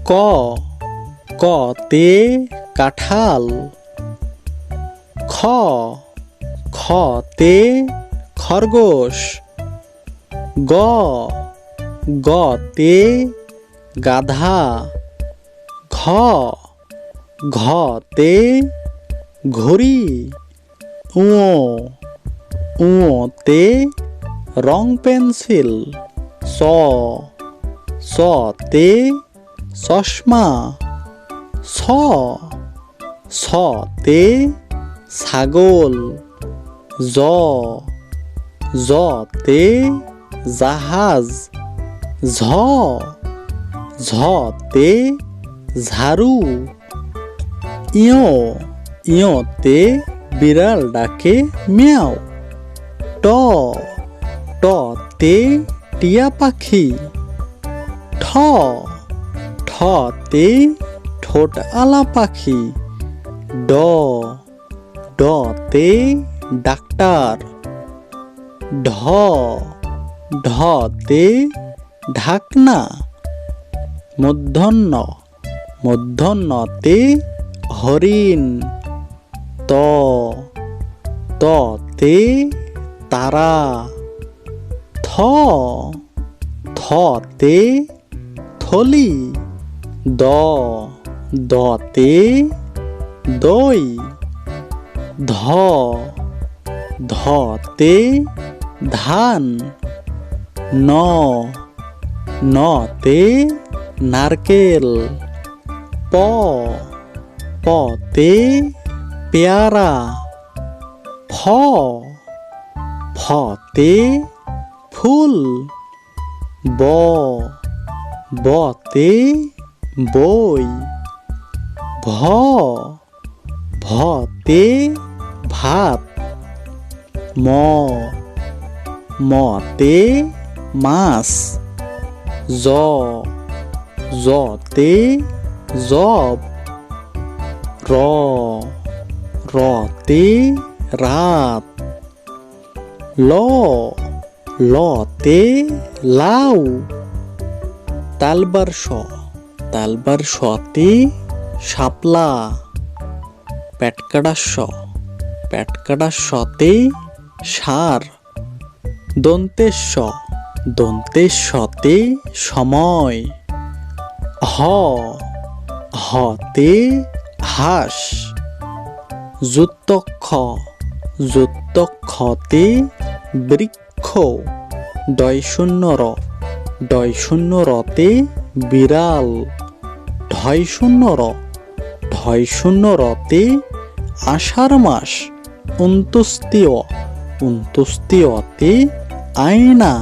ক কতে কাঁঠাল। খ খতে খরগোশ। গ গতে গাধা। ঘ ঘতে ঘড়ি। ঙ ঙতে রং পেন্সিল। স সতে চশমা। ছ ছতে ছাগল। জ জতে জাহাজ। ঝ ঝতে ঝাড়ু। ইয় ইয়তে বিড়াল ডাকে মিয়াও। ট টতে টিয়া পাখি। ঠ ঠতে ঠোঁট আলা পাখি। ড ডতে ডাক্তার। ঢ ঢতে ঢাকনা। মূর্ধন্য মূর্ধন্যতে হরিণ। ত ততে তারা। থ থতে থলি। দ দতে দই। ধ ধতে ধান। ন নতে নারকেল। প পতে পেয়ারা। ফ ফতে ফুল। ব বতে বই। ভ ভতে ভাত। ম মতে মাছ। জ জতে জব। র রতে রাত। ল লতে লাউ। তালবার শতে শাপলা। পেটকাটা শতে সার। দন্তেশ্বতে সময়। হ হতে হাঁস। যুক্তক্ষতে বৃক্ষ। ডয়শূন্যরতে বিড়াল। ঢয়শূন্যরতে আষাঢ় মাস। অন্ত্যুষ্টিয়তে আয়না।